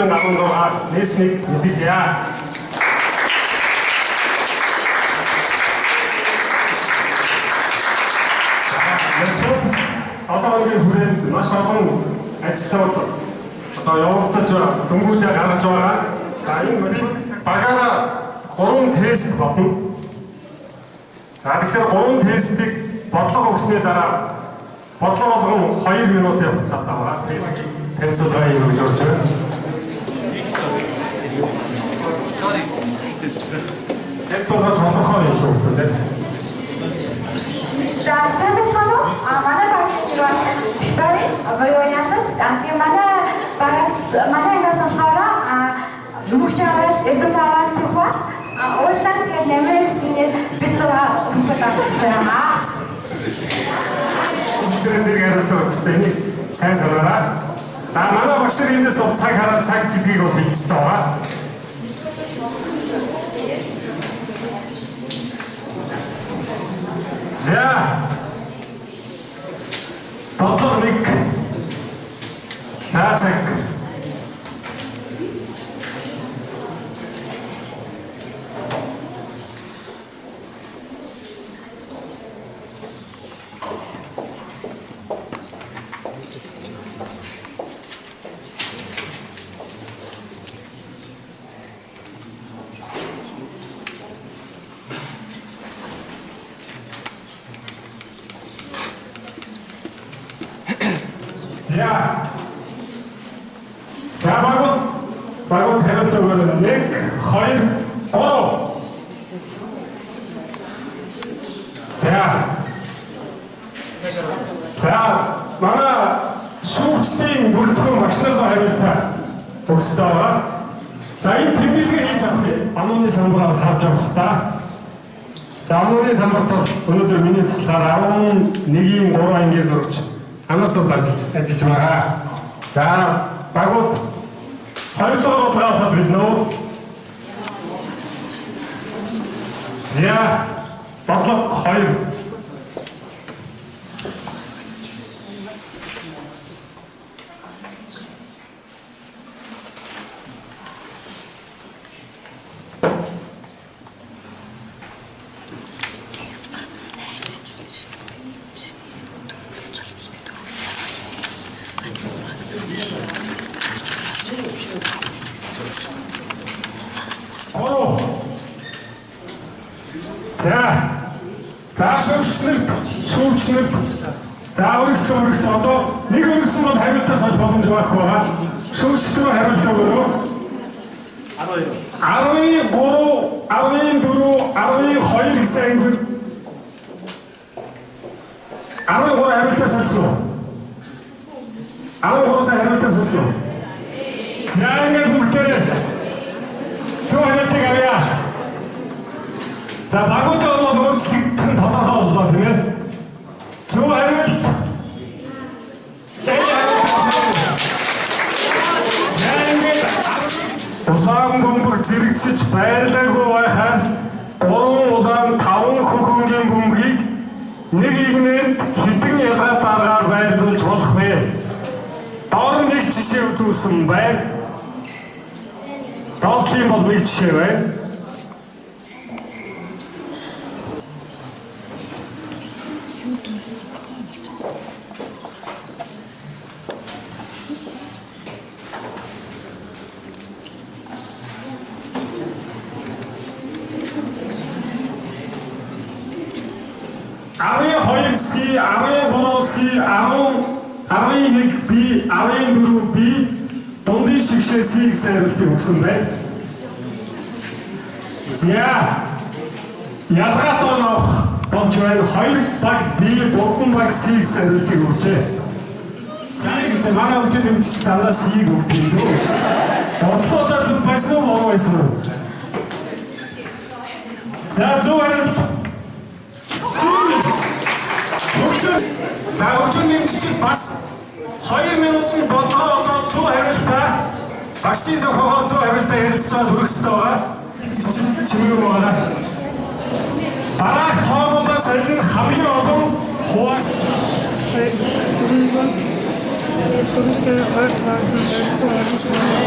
2016 нээснийг мэдэгдэе. Одоогийн хүрээнд маш олон ажилтнууд явагдаж дөнгүүдээ гаргаж байгаа. За энэ үрийг багаараа 3 тест бодно. За тэгэхээр 3 тестийг бодлого өгсөний дараа бодлого болгон 2 минутын хугацаатай байгаа. Тест танилцуулга юм гэж орж байна. Танилцуулга тодорхой юм шүү дээ. За сайн байна уу? Манай багаас Виктори Воёнясас тэгээ манай ингээс болохоор Нүгчээс Эрдэнэтээс явах уулзсан тэгээд нэмэрс тэгээд бид зураа хүмүүст авч байгаа. Тэр зэрэг хариулт өгсөй сайн санаараа. Манай багш нар эндээс цаг хараад цаг гэдгийг бол хэлсэн байгаа. За. Бодлого 1. За цаг. За багууд хариулт өгөөл 1 2 3. За манай шүүгчдийн бүрэлдэхүүн багш нартай хариултаа өгсөй байгаа. За энэ тэмдэглэгээ хийж авах амны самбараас харж авах хэрэгтэй. За амны самбарт өнөөдөр миний туслахаар 11-ийн 3 ангиас өргөж анасууд ажиллаж байгаа. За багууд 2 дахь бодлогоо биднэ. За бодлого 2. Шүүгчнэр за өргөцсөн одоо нэг өргөсөн бол хариултаас олж боломж байхгүй байгаа. Шүүгчдөө хариулт өгөөрэй. 12 гэсэн англи 13 хариултаас олсон. 13-аас хариултаас олсон. За ингээд бүгдээрээ зөв хариултыг авъя. За багуудаа бол өөрчлөлтөнд тодорхой боллоо тийм ээ. Зөв хариулт. Улаан бөмбөг зэрэгцэж байрлаагүй байхаар 3 улаан 5 хөхөнгийн бөмбөгийг нэг игнэнд хэдэн ялгаа дараагаар байрлуулж болох вэ? Доор нэг жишээ үзүүлсэн байна. Доотлын бол нэг жишээ байна. C, 13C, 11B, 14B дундын шигшээ C гэсэн хариултыг өгсөн байна. За ялгаатай нөх болж байна. 2 баг B, 3 баг C гэсэн хариултыг өгчээ. C гэж манай хүчин нэмжлэлт дандаа C-г өгдөг юм дөө. Бодлогоо зөв байсан уу муу байсан уу? За зөв хариулт. За өчигдөр нэмжлэлт бас 2 минутын бодлого одоо зөв хариултаа багшийн тохиогоор зөв хариултаа ярилцаад хүргэсэн байгаа. Чимээ байна. Дараах тоогоос харин хамгийн олон хувааж 400 Дөрөвдөө 2 дугаар нь 200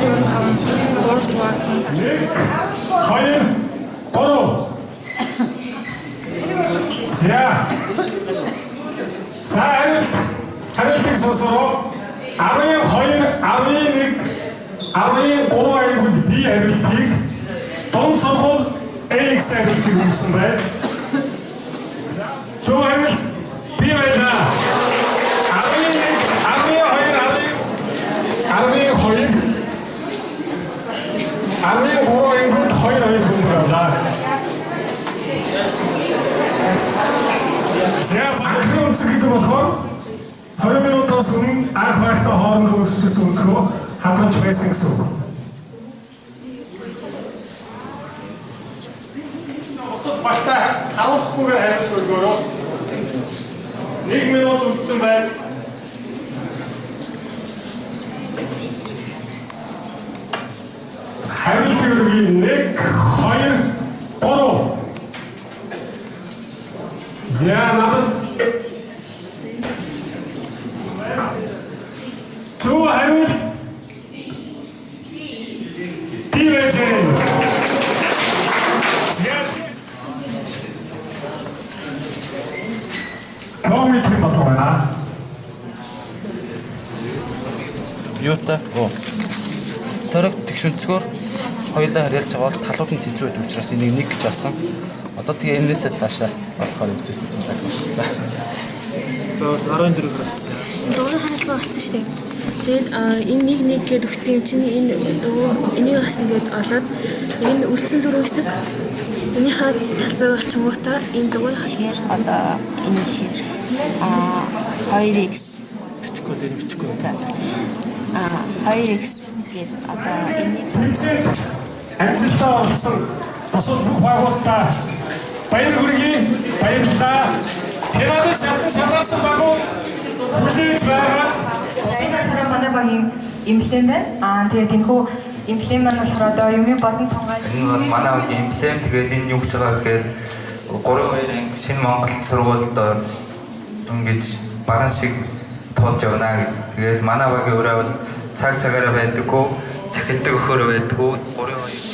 205 3 дугаар нь 1 2 3 За хариултыг сонсороо 12 11 13 аягүй би хариултыг Том сургууль X хариултыг өгсөн байна. Зөв хариулт би байна. 12 хүн. За банкны үнцэг гэдэг болохоор 20 минутаас өмнө анх байхдаа хоорондоо өсчихсэн үнцгөө хадгалж байсан гэсэн үг. Босод багтаа харуулахгүйгээр хариулт өгөөрөө 1 минут үлдсэн байна. Хариулт өгөөрэй 1 2 3 За надад Зөв хариулт Тивэжэн Комментри батлана Юутай? Төрөг тэгшүнцгөр хоёулаа харьяалж байгаа бол талууд нь тэнцүү байдаг учраас энийг нэг гэж олсон. Одоо тэгээ энээсээ цаашаа болохоор явжсэн чинь цаг болчихлоо. Дөрөв хаалга болсон шүү дээ. Тэгээд энэ нэг гээд өгсөн юм чинь энэ энийг бас ингээд олоод энэ үлдсэн дөрөв хэсэг энийхээ талбайг олчингуудаа энэ дөрөв хэр одоо энэ хэр 2x бичихгүй. 2x гээд одоо энийг амжилтаа олсон босод бүх байгууллагаа баяр хүргэе. Баярлалаа. Тэрээс шалгасан багуу хүлээж байгаа. Энэ сараа манай багийн эмблем байна. Тэгээд энэхүү эмблем маань болохоор одоо юмны бодон тунгааж. Энэ бол манай багийн эмблем. Тэгээд энэ юу гэж байгаа гэхээр 3-2 анги шинэ Монгол сургуульд ингэж баган шиг тулж явна гэж. Тэгээд манай багийн өрөө бол цаг цагаараа байдаггүй, цахилдаг өхөр байдаггүй. 3-2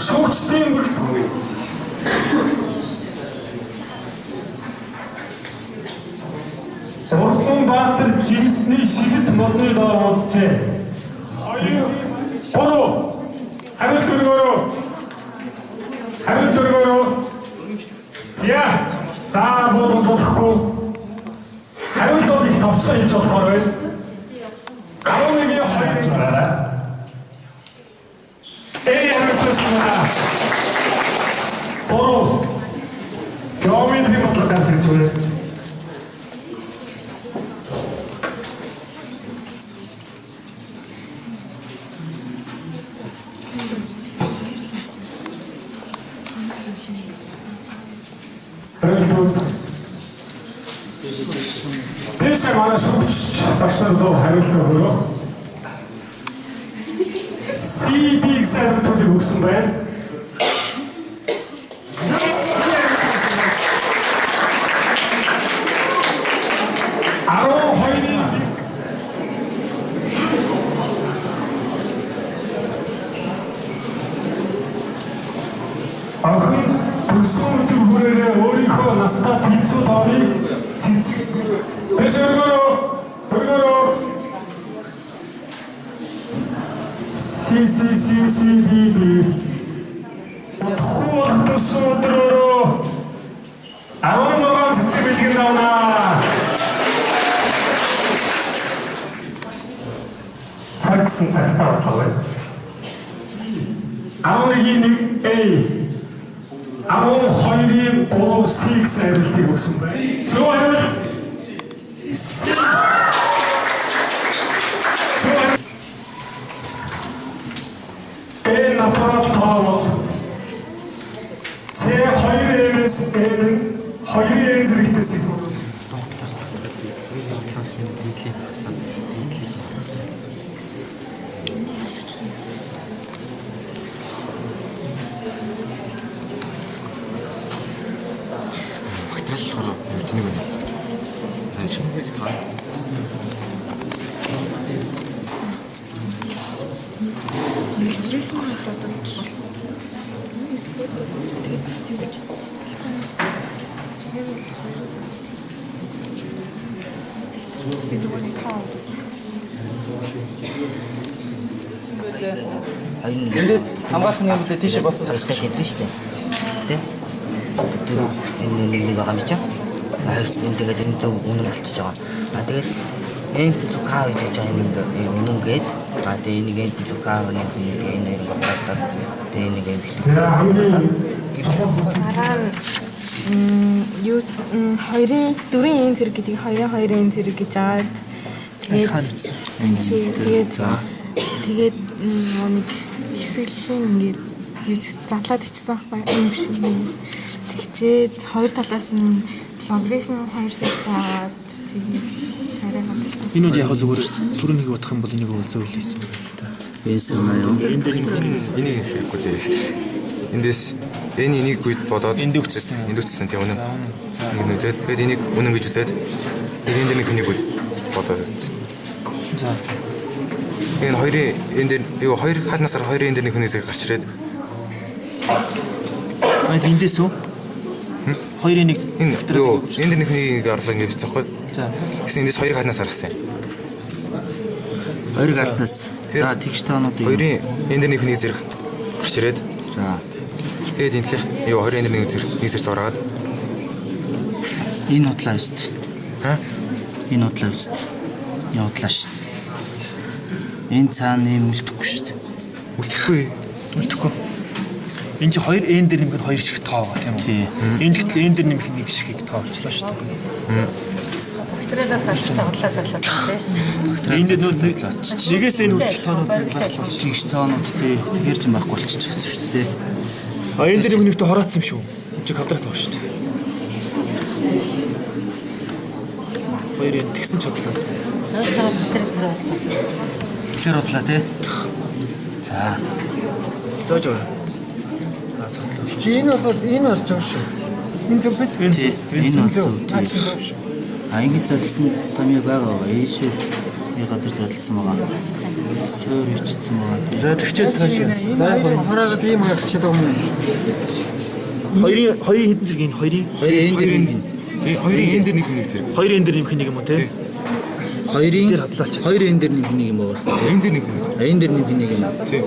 Шүүгчдийн бүрэлдэхүүн. Урдманбаатар жимсний шидэт модны доор уузжээ. 2 3 хариулт өргөөрөө. За боломжлохгүй. Хариултууд их товцоо хийж болохоор байна. 11-ийн 2 гэж байна. Геометри бодлого гарч байна. Тэсээ манай шүүгч багшнараа хариулт өгөө. CB гэсэн төлөв өгсөн байна. Төрсөн бүрээрээ өөрийнхөө настаа тэнцүү тооныг цэцэг. Тэгшэргээрөө CCCCBB Тохуул төрсөн өдрөөрөө 16 цэцэг бэлгэн давнаа. Цагсан цагтаа болов. 11-1 12-ийн 3-6 хариултыг өгсөн байна. Зөв хариулт. Напротив. C2-ээс 2-ийн зэрэгтэй сэгнүүд. клип байсан. Багтрал болохоор тэнийг байна. За чи таа. Нэвтрүүлсэн бодож. Би зөвхөн таа. Эндээс хамгаалсан юм лээ тийшээ болсон Хэвчээ шүү дээ. Тэ? Тэр энэ нэг байгаа юм чинь. Хайрт энэ тэгээд энэ зөв үнэн болчихж байгаа. Тэгээд энэ зөв каа гэж байгаа юм үнэнгээд тэгээд энийг энэ зөв каа нэг энэ багтаад тэгээд энийг За хамгийн Дараа нь юу хоёрын дөрвөн энэ зэрэг гэдэг хоёрын энэ зэрэг гэж аваад тэгээд нэг хэсэглэн ингээд юу задлаад ичсэн байхгүй юм шиг тэгчээд хоёр талаас нь прогресс нь хоёр шигтэй аваад тэгээд хараа хандчихсан. Энэ үе яг зүгээр түрүүнийг бодох юм бол энийг бол зөв хэлсэн байна л да. энэ санаа юу Энд дээр энийг хийхгүй дээ. Эндээс энийг үед бодоод энд үтсэн тийм үнэн. Нэг үзээд тэгээд энийг үнэн гэж үзээд энд дээр нэг үед бодоод үзсэн. За. Энэ хоёрын энэ дээр юу хоёр хаанасаар хоёрын энэ дээр нэг хүнээс гарч ирээд Эндээс үү? Хоёрын нэг энэ юу энэ дээр нэг хүнийг орлоо ингэж зөхгүй. За. Гэсэн эндээс хоёрын хаанаас гаргасан. хоёр гартнаас за тэгш таануудыг Хоёрын энэ дээр нэг хүнийг зэрэг гарч ирээд за тэгээд энэ талынх юу хоёрын энэ дээр нэг зэрэг зураад энэ утлаа шүү дээ. ха Энэ утлаа шүү дээ. Энэ утлаа шүү дээ. Энэ цаана юм үлдэхгүй шүү дээ. үлдэхгүй. Үлдэхгүй. Энд чи хоёр энэ дээр нэмэх хоёр шиг тоо байгаа тийм үү? Энд гэтэл энэ дээр нэмэх нэг шигийг тоолчлоо шүү дээ. Бактериа цалчтай хотлоо цаллаа тийм. Энд дээр нэгээс энэ хүртэл тоонууд баглаа. Тэгш таанууд тэгэхээр ч юм байхгүй болчихсон шүү дээ. Энэ дээр нэмэхтэй хороцсон юм шүү. Энд чи квадрат байгаа шүү дээ. Хоёр энэ тэгсэн ч бодлоо. Нөөц байгаа бактериа бодлоо. Тэр бодлоо тий. За Зоож байгаа. Энэ бол энэ орж байгаа шүү. Энэ зөв биз? энэ зөв. Аачин зөв шүү. Ангид задлсан томьёо байгаа. Ийш ಈ газар задлсан байгаа. Суур ичсэн байгаа. За тэгчээд цааш. За яг хараагаад ийм хайхчаад байгаа юм. Хоёрын хэдэн зэрэг энэ хоёрын Хоёрын энэ дээр нэг хүнийг зэрэг. хоёр энэ дээр нэмэх нэг юм уу те? Хоёрын Тэр хадлаач. хоёр энэ дээр нэмэх нэг юм байгаа шүү дээ. Энэ дээр нэг хүнийг зэрэг. Энэ дээр нэмэх нэг юм. Тийм.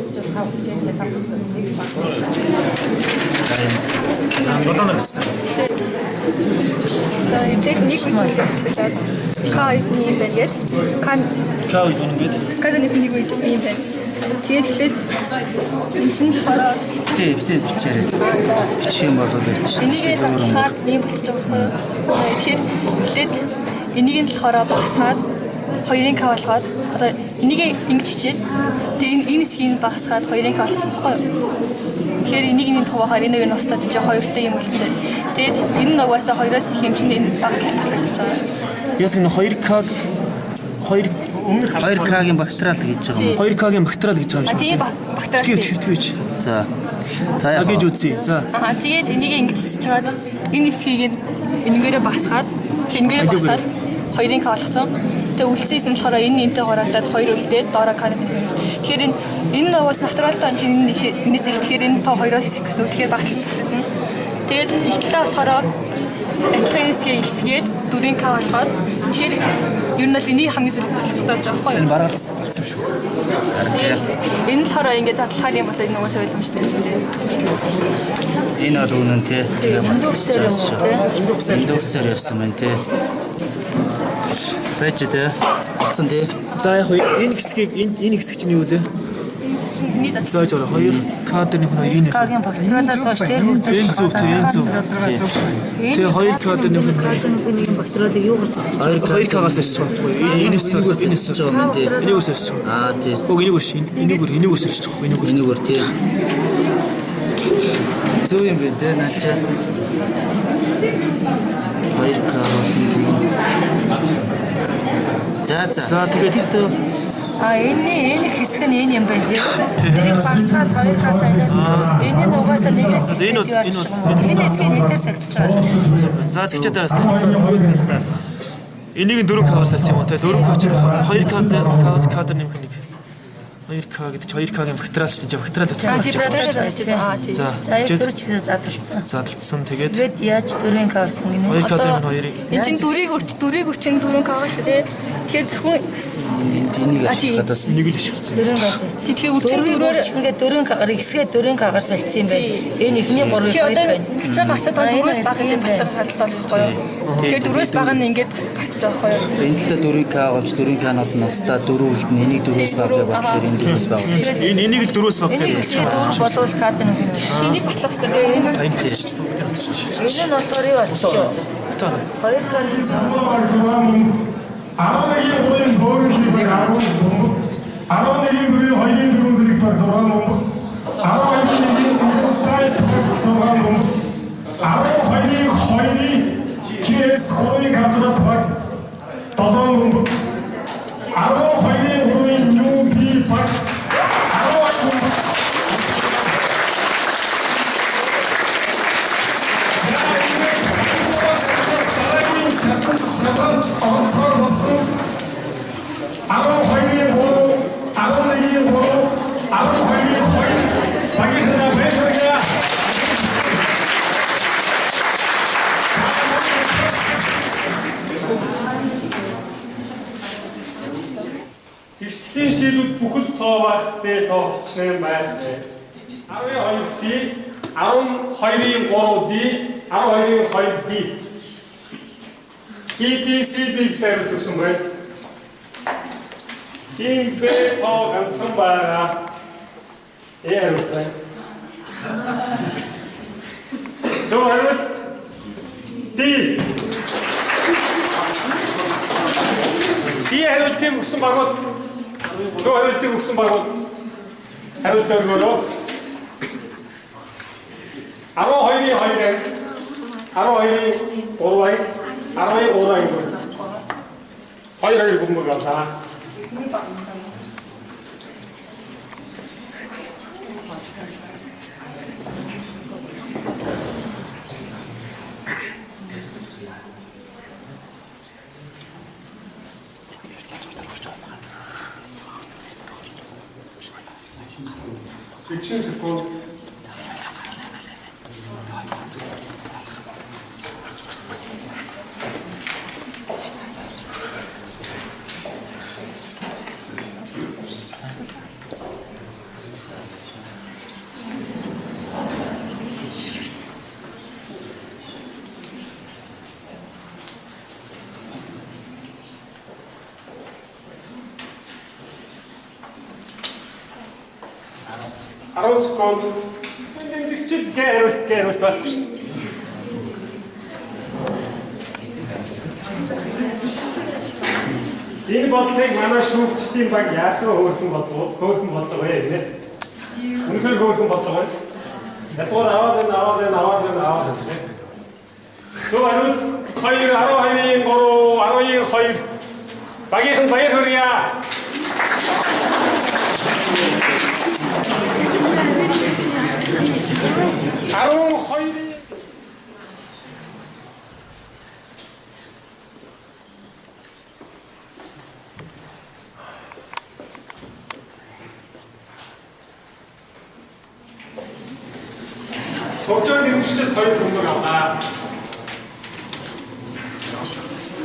Долооноор гэсэн. За энэ нэг үйлчлээд каа юм байгаад Чаа юу ингэж каданы нэг үйл юм байна. Тэгээд эхлээд энэ чинь хараа Тэ бичээрэй. Бичих юм бол ич. энийгээ хаад юм болчих жоохгүй. Тэгэхээр эхлээд энийг нь болохоор багсаад хоёрын к болгоод одоо энийг ингэж хичээд тэгээд энэ хэсгийг багсгаад хоёрын к болгосон байхгүй юу? Тэгэхээр энийг нь тухайгаар энийг нь устдаад энэ хоёртой юм үлдээ. Тэгээд энэ нь угаасаа хоёроос их хэмжээнд энэ багтагдчихж байгаа. яс энэ 2K 2К-гийн бактериал гэж байгаа юм. 2K-гийн бактериал гэж байгаа юм Тийм бактериал. Тэгвч. За. За яг гэж үзье. За. Тэгээд энийг ингэж хийж чаад энэ хэсгийг энэгээрээ басгаад энэгээрээ басаад хоёрын к болгоцсон. Тэгээ үлцээсэн болохоор энэ энтэй хороодаад хоёр үлдээд доороо канад юм. Тэгэхээр энэ нь бас натуралтай юм чинь энэс их тэгэхээр энэ тоо хоёроос их гэсэн. Тэгэхээр багтчихсан. Тэгээд ихтэй болохоор адилхан хэсгээд дөрвийн к болгоод тэгэхээр ер нь л энийг хамгийн сүүлд баталгаатай болж байгаа байхгүй юу? Энэ бараалсан болсон шүү. Энэ болохоор ингээд задлахаар юм бол энэ угаасаа ойлгомжтой юм шиг. энэ бол үнэн тий. Тэгээ баталчихсан. Индустрээр явсан байна тий. Бэж тий. Болсон тий. За яг энэ хэсэг чинь юу вэ? Энийг задлах. Зоож байгаа 2K дээр нэг хоёр энэ. Кагийн бактериалаас хойш тийм. Энэ зөв тий, энэ зөв. Тэгээ 2K дээр нэг Нэг бактериалыг юу гарсан? 2K-гаас өссөн байхгүй. Энэ өссөн байгаа юм тий. энийг өссөн. Аа тий. Хөөг энийг өсөж байгаа байхгүй. Энэгээр тий. Зөв юм бэ дээ наача. 2K болсон тий. За тэгээд Энэ хэсэг нь энэ юм байна тийм. Тэрийг багцаад хоёркаас айлаа. Энэ нь угаасаа нэгээс Энэ хэсгийг нэтээр сагтж байгаа. За тэгчээ дээрээс. Энийг 4K авсан юм уу те 4K чинь 2K кадр нэмэх нэг 2K гэдэг чи 2K-гийн бактериалс чинь бактериал Тийм. За Тэр ч ихээ задлцсан. задлцсан тэгээд Тэгээд яаж 4K авсан гинэ? 2K нэмэх хоёрыг энэ чинь дөрийг үрчин 4K байгаа шүү дээ. Тэгэхээр зөвхөн энийг ашиглахаас нэг л ашигласан. 4K. тэгэхээр үрчин дөрөөр Ингээд 4K-гаар ихсгээ 4K-гаар салцсан юм байна. Энэ ихний 3-ыг тэгэхээр 2K. одоо цаа гарцаад дөрөөс бага гэдэг батлах хадлал байхгүй юу? Тэгэхээр дөрөөс бага нь ингээд гарцаж байгаа байхгүй юу? энэ л да 4K авч 4K-нууд нь устдаа 4 үлдэн энийг 4-өөс багыг болчихоор энэ 4-өөс баг. Энийг л 4-өөс баг Энийг гэдэг. ихсгээ 4 болвол кадр нь гинэ. Энийг батлах хэрэгтэй. Энэ За энэ тийч бүгд батчих. Энэ нь болохоор юу болчихё? 2K-ний 11-ийн бүрийн бөөрийн шийдвэр 10 бөмбөг 11-ийн бүрийн хоёрын дөрвөн зэрэг баг 6 бөмбөг 12-ийн тай 6 бөмбөг 12-ийн хоёрын GS 3-ийн кадрат баг 7 бөмбөг 12-ийн бүрийн UP баг 12 бөмбөг Сабанч онцгой болсон 12-ийн 3, 11-ийн 3, 12-ийн 2 багийнхаа бэлгэрээ Хичлийн шийдүүд бүхэл тоо багтээ тоо хүчнээ байна. 12C, 12-ийн 3D, 12-ийн 2D ETCB гэсэн төрсөн байна. Ийм бэ тоо ганцхан байгаа. Яартай. Зөв хариулт D. D хариултыг өгсөн багууд. Зөв хариултыг өгсөн багууд. Хариулт өргөөрөө. 12-ийн 2-ыг 12-ийн 3-ыг 12 ураа юм. Хоёр бөмбөг авлаа. Эцэг секунд. Ароско дэмжигчд гэрэлт байхгүй шин. Энэ бодлыг манай шүүгчдийн баг яасан хөөрхөн бодлого вэ гэнэ. Үнэхээр хөөрхөн бодлого байна. Ятгаар аваад. Зөв хариулт 2 12-ийн 3 12-ийн 2 багийнхан баяр хүргье. Аруу хоёрын Төвчөө дэмжигчд хоёр бөмбөг авлаа.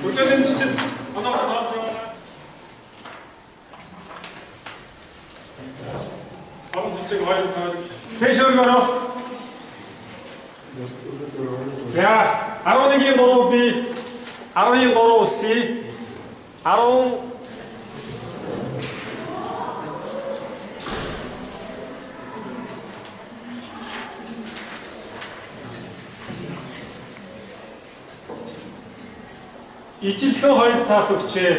Төвчөө дэмжигчд оноо тоолж байгаа. Амтчиг хоёр тоо. Фэшөргөрөө. За 11-ийн 3 би 10-ийн 3 C 10 Ижилхэн хоёр цаас өгчээ.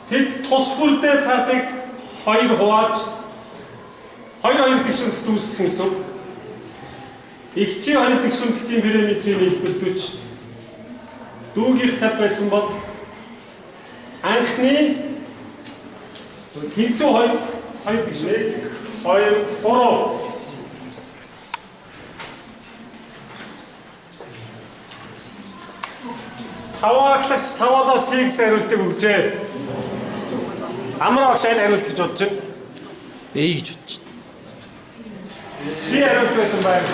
Тэд тус бүрдээ цаасыг хоёр хувааж хоёр тэгшүнцэд үүсгэсэн гэсэн. Игчийн хоёр тэгшүнцэтийн параметрийг хэлбэрдүүч дүүгийнх тал байсан бол анхны тэнцүү хоёр гэж нэ 2 3 Тавааглагч таваалаас X хариултыг өгчээ. Амар багш аль хариулт гэж бодож байна? A гэж бодож байна. C хариулт байсан байна.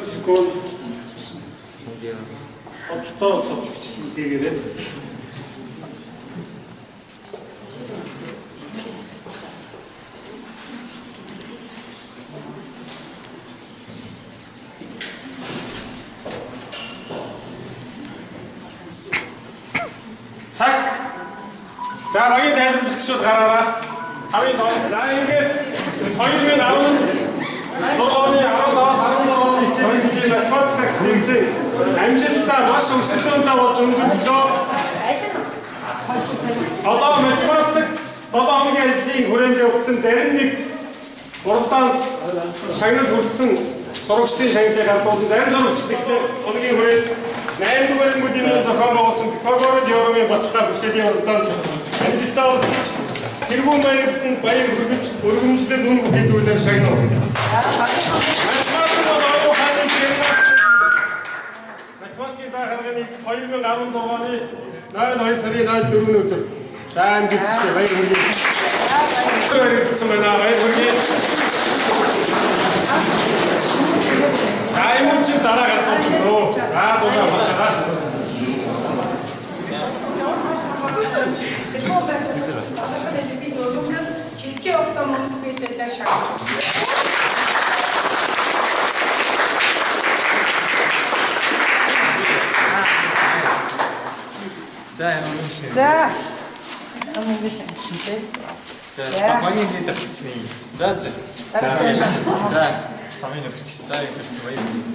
секунд. Оттоо хийгээд. Цаг. За багийн тайлбарлагчид гараараа. Тавын доо. За ингээд 2010 Зургааны 17 математик системтэй амжилттай маш өсөлтөндөө болж өнгөрсөн. Одоо математик 7 хоногийн ажлын хүрээндээ өгсөн зарим нэг уралдаан шагнал хүртсэн сурагчдын шагналыг хадгалсан зарим сурагчдын хоногийн хүрээнд 8 дугаар ангуудын зохион байгуулсан Пифагорын теоремын баталгаа бүтэлийн уралдаанд амжилттай тэргүүн маягдсан баяр хүргэж өргөмжлөд үн бүхийдүүлэн шагнал. Математикийн заахлагын 2016 оны 02 сарын 04 өдөр заан гэдэгсээ баяр хүргэе. Баярлалсан байна. Баяр хүргэе. Аймууч дараа гатууч нөө. За дунаа бачаа. Чилчи овцом мөнгөтэй шагнал. За ямар юм шиг. За. Амун гэж хэлсэн. За, багийн дэд авчихсан юм. За. За, самын өгч. За, юм шүү дээ.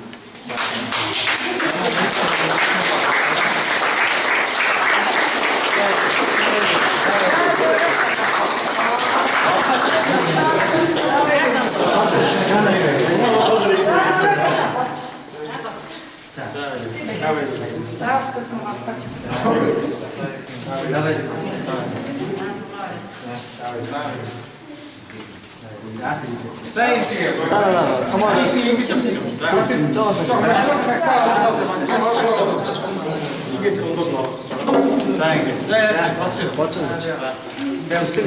За 이시게. 가만. 이시 여기 좀 쓰고. 이게 좀 더. 자 이게. 자, 맞죠. 내가 무슨